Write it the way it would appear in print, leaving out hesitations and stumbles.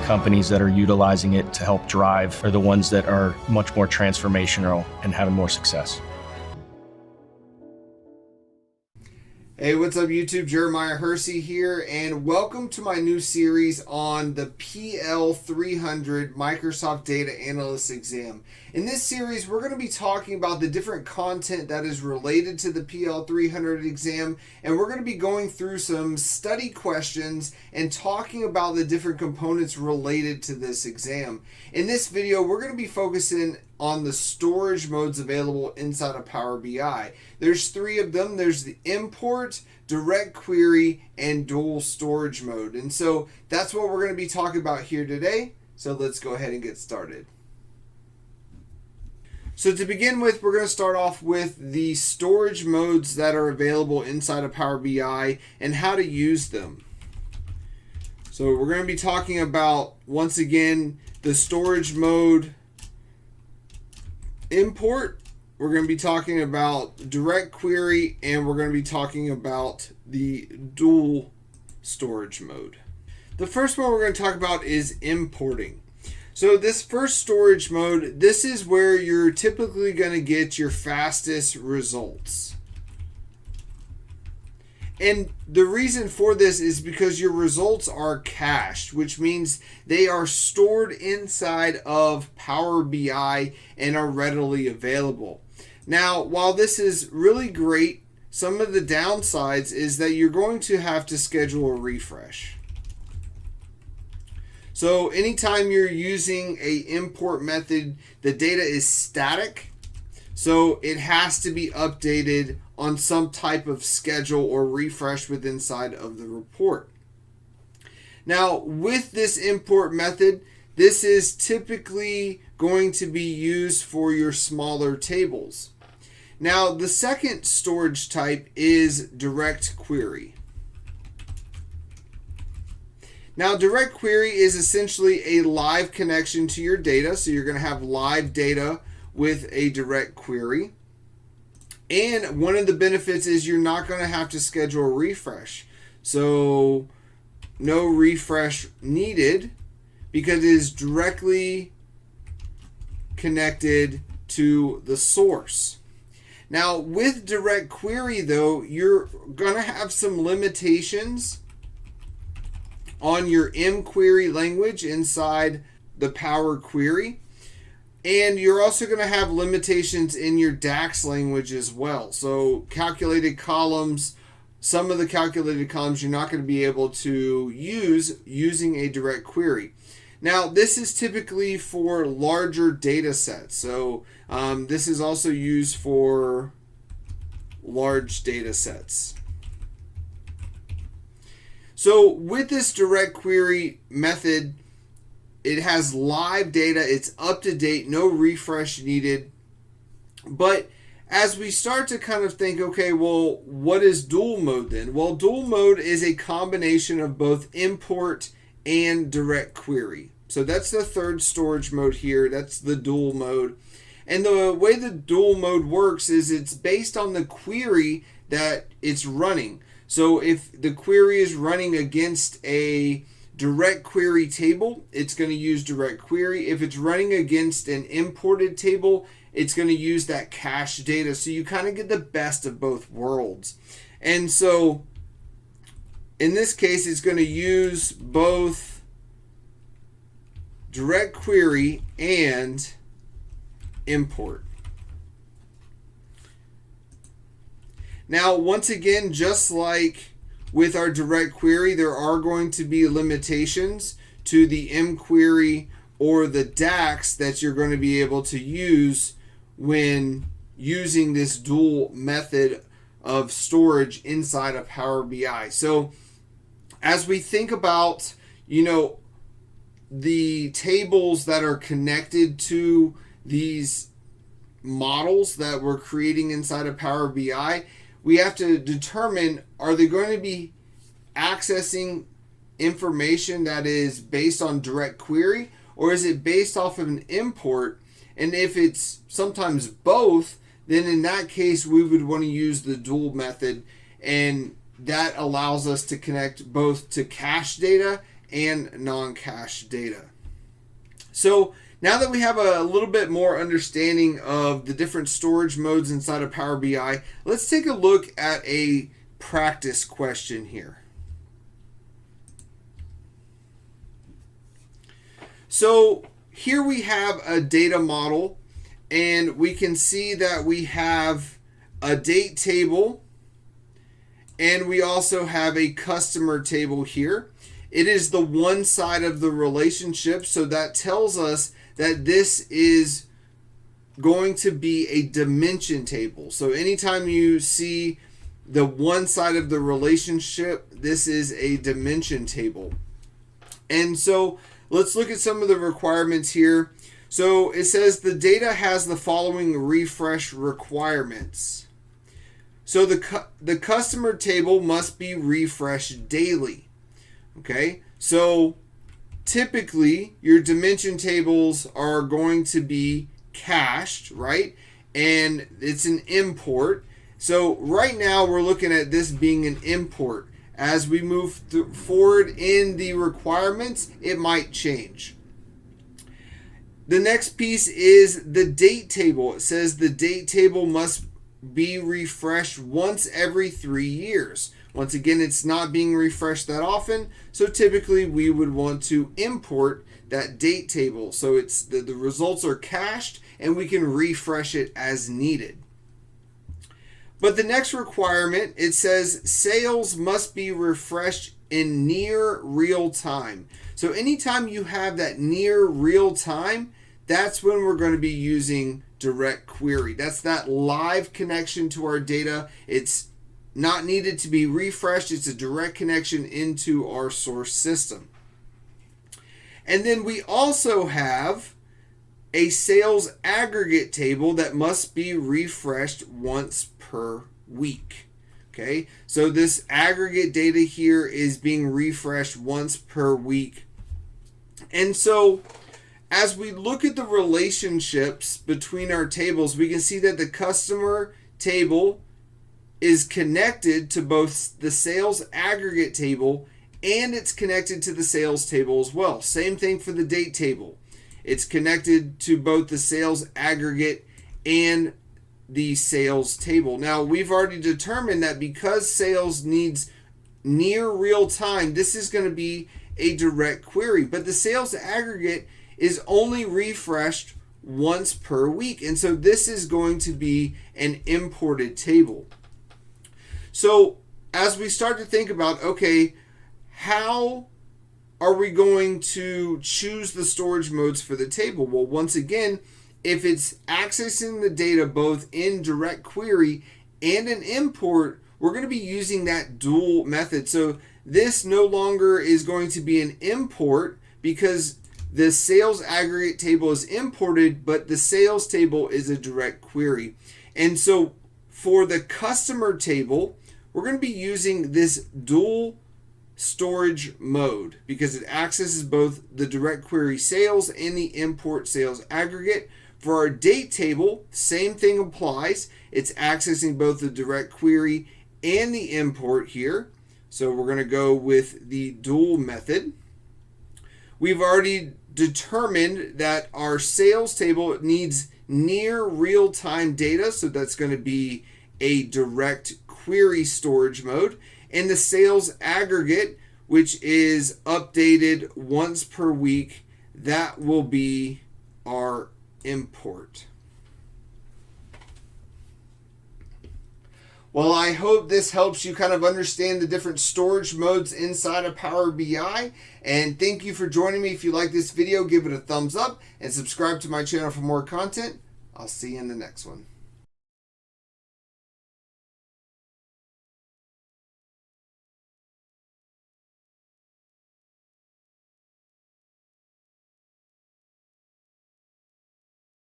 companies that are utilizing it to help drive are the ones that are much more transformational and having more success. Hey, what's up YouTube? Jeremiah Hersey here, and welcome to my new series on the PL300 Microsoft Data Analyst exam. In this series, we're going to be talking about the different content that is related to the PL300 exam, and we're going to be going through some study questions and talking about the different components related to this exam. In this video, we're going to be focusing on the storage modes available inside of Power BI. There's three of them. There's the import, direct query, and dual storage mode. And so that's what we're going to be talking about here today. So let's go ahead and get started. So to begin with, we're going to start off with the storage modes that are available inside of Power BI and how to use them. So we're going to be talking about, once again, the storage mode import. We're going to be talking about direct query, and we're going to be talking about the dual storage mode. The first one we're going to talk about is importing. So this first storage mode, this is where you're typically going to get your fastest results. And the reason for this is because your results are cached, which means they are stored inside of Power BI and are readily available. Now, while this is really great, some of the downsides is that you're going to have to schedule a refresh. So anytime you're using an import method, the data is static, so it has to be updated on some type of schedule or refresh with inside of the report. Now, with this import method, this is typically going to be used for your smaller tables. Now, the second storage type is direct query. Now, direct query is essentially a live connection to your data, so you're going to have live data with a direct query. And one of the benefits is you're not going to have to schedule a refresh. So no refresh needed because it is directly connected to the source. Now with direct query though, you're going to have some limitations on your mQuery language inside the Power Query. And you're also going to have limitations in your DAX language as well. So calculated columns, some of the calculated columns you're not going to be able to use using a direct query. Now, this is typically for larger data sets. So this is also used for large data sets. So with this direct query method, it has live data, it's up to date, no refresh needed. But as we start to kind of think, okay, well, what is dual mode then? Well, dual mode is a combination of both import and direct query. So that's the third storage mode here, that's the dual mode. And the way the dual mode works is it's based on the query that it's running. So if the query is running against a direct query table, it's going to use direct query. If it's running against an imported table, it's going to use that cache data. So you kind of get the best of both worlds. And so in this case, it's going to use both direct query and import. Now, once again, just like with our direct query, there are going to be limitations to the mQuery or the DAX that you're going to be able to use when using this dual method of storage inside of Power BI. So as we think about, the tables that are connected to these models that we're creating inside of Power BI, we have to determine, are they going to be accessing information that is based on direct query, or is it based off of an import? And if it's sometimes both, then in that case we would want to use the dual method, and that allows us to connect both to cache data and non-cache data. So now that we have a little bit more understanding of the different storage modes inside of Power BI, let's take a look at a practice question here. So here we have a data model, and we can see that we have a date table, and we also have a customer table here. It is the one side of the relationship, so that tells us that this is going to be a dimension table. So anytime you see the one side of the relationship, this is a dimension table. And so let's look at some of the requirements here. So it says the data has the following refresh requirements. So the customer table must be refreshed daily. Okay, so typically your dimension tables are going to be cached, right? And it's an import. So right now we're looking at this being an import. As we move forward in the requirements, it might change. The next piece is the date table. It says the date table must be refreshed once every 3 years. Once again, it's not being refreshed that often, so typically we would want to import that date table. So it's the results are cached and we can refresh it as needed. But the next requirement, it says sales must be refreshed in near real time. So anytime you have that near real time, that's when we're going to be using direct query. That's that live connection to our data. It's not needed to be refreshed. It's a direct connection into our source system. And then we also have a sales aggregate table that must be refreshed once per week. Okay, so this aggregate data here is being refreshed once per week. And so as we look at the relationships between our tables, we can see that the customer table is connected to both the sales aggregate table and it's connected to the sales table as well. Same thing for the date table. It's connected to both the sales aggregate and the sales table. Now, we've already determined that because sales needs near real time, this is going to be a direct query. But the sales aggregate is only refreshed once per week. And so this is going to be an imported table. So as we start to think about, okay, how are we going to choose the storage modes for the table? Well, once again, if it's accessing the data both in direct query and an import, we're going to be using that dual method. So this no longer is going to be an import because the sales aggregate table is imported, but the sales table is a direct query. And so for the customer table, we're going to be using this dual storage mode because it accesses both the direct query sales and the import sales aggregate. For our date table, same thing applies. It's accessing both the direct query and the import here. So we're going to go with the dual method. We've already determined that our sales table needs near real-time data, so that's going to be a direct query storage mode. And the sales aggregate, which is updated once per week, that will be our import. Well, I hope this helps you kind of understand the different storage modes inside of Power BI. And thank you for joining me. If you like this video, give it a thumbs up and subscribe to my channel for more content. I'll see you in the next one.